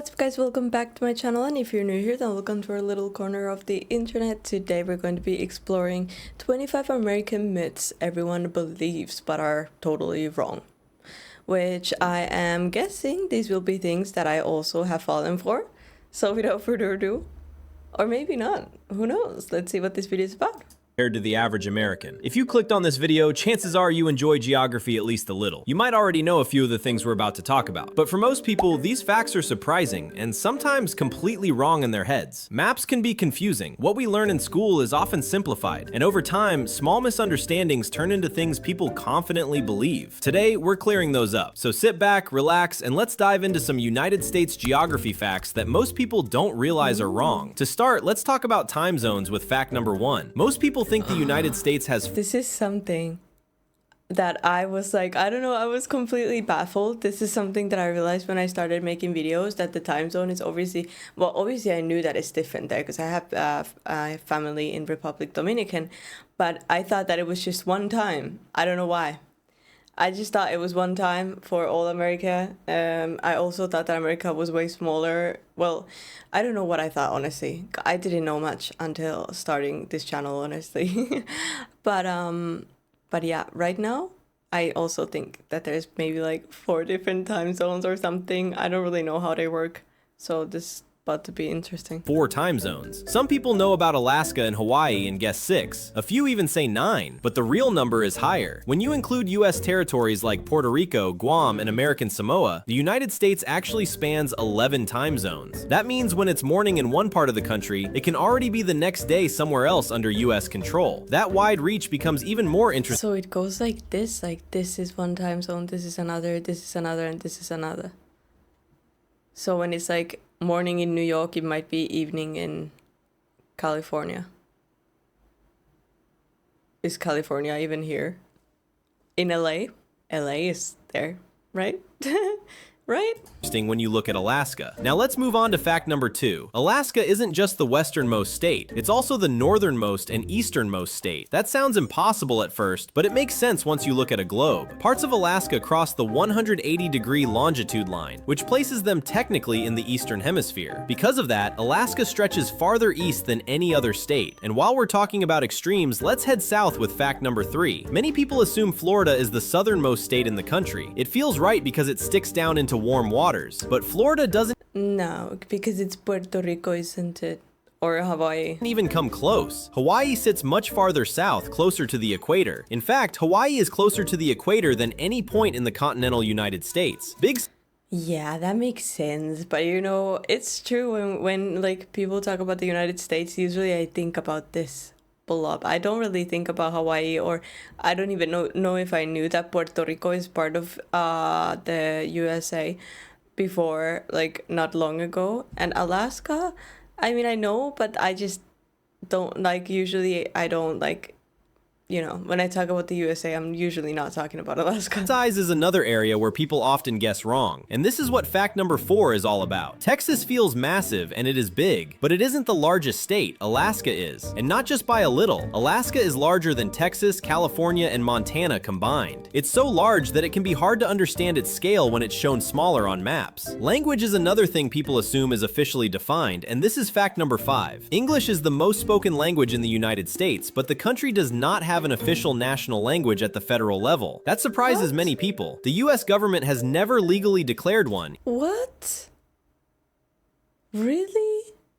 What's up guys, welcome back to my channel, and if you're new here then welcome to our little corner of the internet. Today we're going to be exploring 25 American myths everyone believes but are totally wrong. Which I am guessing these will be things that I also have fallen for. So without further ado, or maybe not, who knows, let's see what this video is about. Compared to the average American. If you clicked on this video, chances are you enjoy geography at least a little. You might already know a few of the things we're about to talk about. But for most people, these facts are surprising and sometimes completely wrong in their heads. Maps can be confusing. What we learn in school is often simplified, and over time, small misunderstandings turn into things people confidently believe. Today, we're clearing those up. So sit back, relax, and let's dive into some United States geography facts that most people don't realize are wrong. To start, let's talk about time zones with fact number 1. Most people think the United States has... This is something that I was like, I don't know, I was completely baffled. This is something that I realized when I started making videos, that the time zone is obviously, well, obviously I knew that it's different there because I have a family in Republic Dominican, but I thought that it was just one time. I don't know why. I just thought it was one time for all America. I also thought that America was way smaller. Well, I don't know what I thought, honestly. I didn't know much until starting this channel, honestly. But yeah, right now, I also think that there's maybe like 4 different time zones or something. I don't really know how they work. So this is about to be interesting. 4 time zones. Some people know about Alaska and Hawaii and guess 6. A few even say 9, but the real number is higher. When you include US territories like Puerto Rico, Guam, and American Samoa, the United States actually spans 11 time zones. That means when it's morning in one part of the country, it can already be the next day somewhere else under US control. That wide reach becomes even more interesting. So it goes like this is one time zone, this is another, and this is another. So when it's like morning in New York, it might be evening in California. Is California even here? In LA? LA is there, right? Right? Interesting when you look at Alaska. Now let's move on to fact number 2. Alaska isn't just the westernmost state, it's also the northernmost and easternmost state. That sounds impossible at first, but it makes sense once you look at a globe. Parts of Alaska cross the 180-degree longitude line, which places them technically in the eastern hemisphere. Because of that, Alaska stretches farther east than any other state. And while we're talking about extremes, let's head south with fact number 3. Many people assume Florida is the southernmost state in the country. It feels right because it sticks down into warm waters, but Florida doesn't because it's Puerto Rico, isn't it? Or Hawaii. Even come close. Hawaii sits much farther south, closer to the equator. In fact, Hawaii is closer to the equator than any point in the continental United States. Yeah, that makes sense, but you know, it's true when like people talk about the United States, usually I think about this blob. I don't really think about Hawaii, or I don't even know if I knew that Puerto Rico is part of the USA before, like not long ago. And Alaska, I mean, I know, but I just don't like, usually I don't like, you know, when I talk about the USA, I'm usually not talking about Alaska. Size is another area where people often guess wrong, and this is what fact number 4 is all about. Texas feels massive, and it is big, but it isn't the largest state. Alaska is. And not just by a little. Alaska is larger than Texas, California, and Montana combined. It's so large that it can be hard to understand its scale when it's shown smaller on maps. Language is another thing people assume is officially defined, and this is fact number 5. English is the most spoken language in the United States, but the country does not have an official national language at the federal level. That surprises many people. The US government has never legally declared one. What? Really?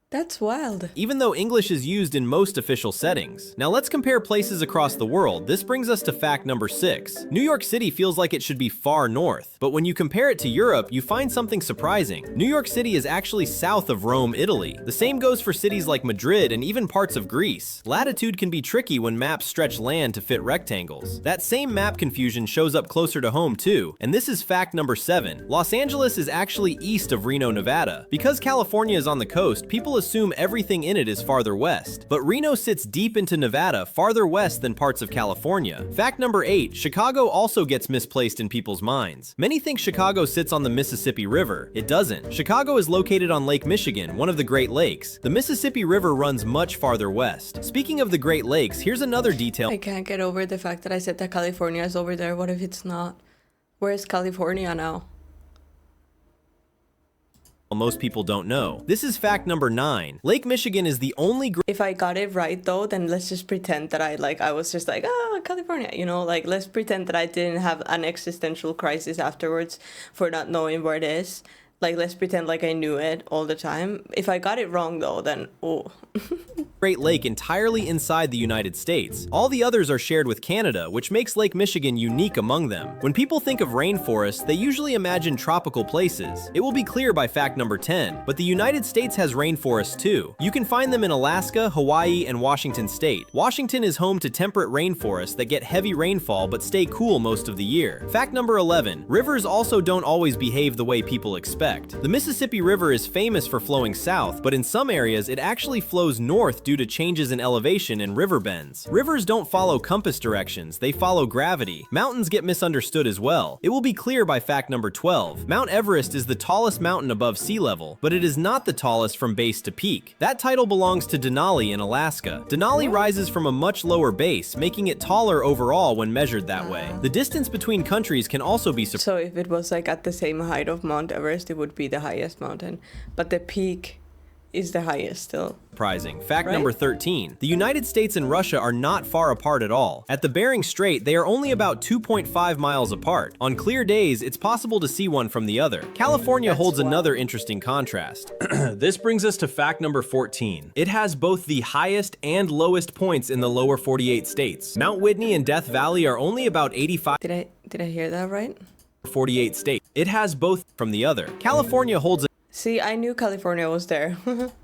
That's wild. Even though English is used in most official settings. Now let's compare places across the world. This brings us to fact number 6. New York City feels like it should be far north, but when you compare it to Europe, you find something surprising. New York City is actually south of Rome, Italy. The same goes for cities like Madrid and even parts of Greece. Latitude can be tricky when maps stretch land to fit rectangles. That same map confusion shows up closer to home too, and this is fact number 7. Los Angeles is actually east of Reno, Nevada. Because California is on the coast, people assume everything in it is farther west. But Reno sits deep into Nevada, farther west than parts of California. Fact number 8, Chicago also gets misplaced in people's minds. Many think Chicago sits on the Mississippi River. It doesn't. Chicago is located on Lake Michigan, one of the Great Lakes. The Mississippi River runs much farther west. Speaking of the Great Lakes, here's another detail. I can't get over the fact that I said that California is over there. What if it's not? Where is California now? most people don't know. This is fact number 9. Lake Michigan is the only If I got it right though, then let's just pretend that I was just like, California, you know, like let's pretend that I didn't have an existential crisis afterwards for not knowing where it is. Like, let's pretend like I knew it all the time. If I got it wrong though, then oh. Great Lake entirely inside the United States. All the others are shared with Canada, which makes Lake Michigan unique among them. When people think of rainforests, they usually imagine tropical places. It will be clear by fact number 10, but the United States has rainforests too. You can find them in Alaska, Hawaii, and Washington State. Washington is home to temperate rainforests that get heavy rainfall but stay cool most of the year. Fact number 11, rivers also don't always behave the way people expect. The Mississippi River is famous for flowing south, but in some areas it actually flows north due to changes in elevation and river bends. Rivers don't follow compass directions, they follow gravity. Mountains get misunderstood as well. It will be clear by fact number 12. Mount Everest is the tallest mountain above sea level, but it is not the tallest from base to peak. That title belongs to Denali in Alaska. Denali rises from a much lower base, making it taller overall when measured that way. The distance between countries can also be So if it was like at the same height of Mount Everest, it would be the highest mountain, but the peak is the highest still. Surprising. Fact number 13. The United States and Russia are not far apart at all. At the Bering Strait, they are only about 2.5 miles apart. On clear days, it's possible to see one from the other. California holds another interesting contrast. This brings us to fact number 14. It has both the highest and lowest points in the lower 48 states. Mount Whitney and Death Valley are only about 85. Did I hear that right? 48 states. It has both from the other. California holds See, I knew California was there.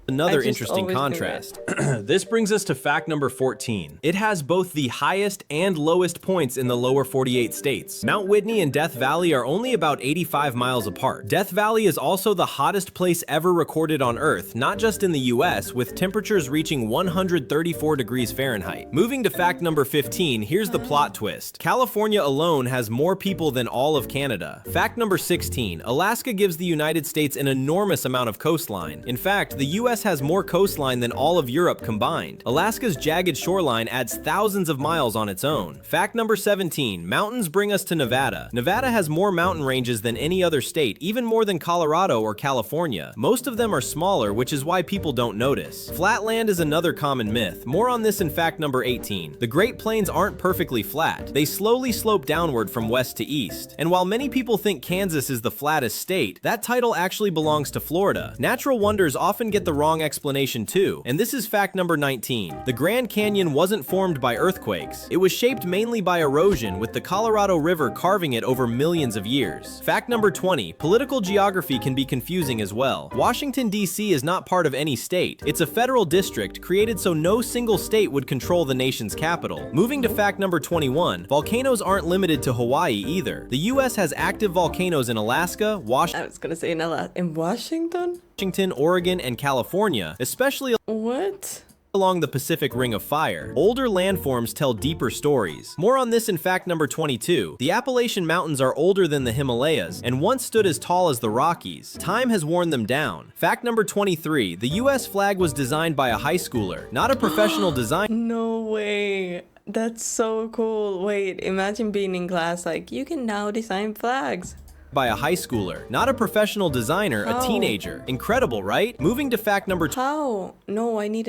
another interesting contrast. This brings us to fact number 14. It has both the highest and lowest points in the lower 48 states. Mount Whitney and Death Valley are only about 85 miles apart. Death Valley is also the hottest place ever recorded on Earth, not just in the US, with temperatures reaching 134 degrees Fahrenheit. Moving to fact number 15, here's the plot twist. California alone has more people than all of Canada. Fact number 16, Alaska gives the United States an enormous amount of coastline. In fact, the US has more coastline than all of Europe combined. Alaska's jagged shoreline adds thousands of miles on its own. Fact number 17, mountains bring us to Nevada. Nevada has more mountain ranges than any other state, even more than Colorado or California. Most of them are smaller, which is why people don't notice. Flatland is another common myth. More on this in fact number 18. The Great Plains aren't perfectly flat. They slowly slope downward from west to east. And while many people think Kansas is the flattest state, that title actually belongs to Florida. Natural wonders often get the wrong explanation too, and this is fact number 19. The Grand Canyon wasn't formed by earthquakes. It was shaped mainly by erosion, with the Colorado River carving it over millions of years. Fact number 20. Political geography can be confusing as well. Washington, D.C. is not part of any state. It's a federal district created so no single state would control the nation's capital. Moving to fact number 21. Volcanoes aren't limited to Hawaii either. The U.S. has active volcanoes in Alaska, Washington. I was gonna say in Washington? Washington, Oregon, and California, especially What? along the Pacific Ring of Fire. Older landforms tell deeper stories. More on this in fact number 22. The Appalachian Mountains are older than the Himalayas and once stood as tall as the Rockies. Time has worn them down. Fact number 23. The US flag was designed by a high schooler, not a professional designer. No way. That's so cool. Wait, imagine being in class like, you can now design flags. By a high schooler, not a professional designer, a teenager. Incredible, right? Moving to fact number How? No, I need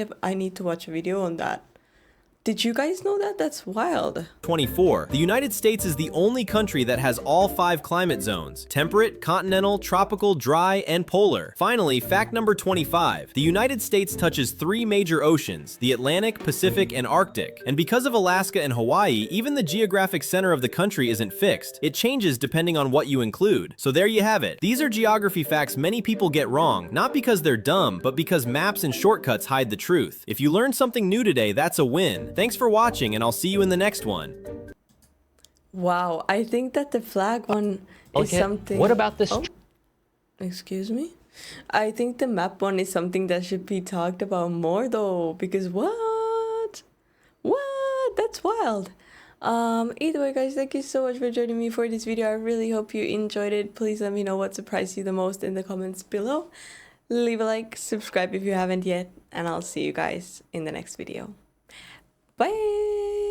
to watch a video on that. Did you guys know that? That's wild. 24. The United States is the only country that has all 5 climate zones: temperate, continental, tropical, dry, and polar. Finally, fact number 25. The United States touches 3 major oceans: the Atlantic, Pacific, and Arctic. And because of Alaska and Hawaii, even the geographic center of the country isn't fixed. It changes depending on what you include. So there you have it. These are geography facts many people get wrong, not because they're dumb, but because maps and shortcuts hide the truth. If you learned something new today, that's a win. Thanks for watching, and I'll see you in the next one. Wow, I think that the flag one is something... What about this? Oh, excuse me? I think the map one is something that should be talked about more though, because what? That's wild. Either way guys, thank you so much for joining me for this video. I really hope you enjoyed it. Please let me know what surprised you the most in the comments below. Leave a like, subscribe if you haven't yet, and I'll see you guys in the next video. Bye!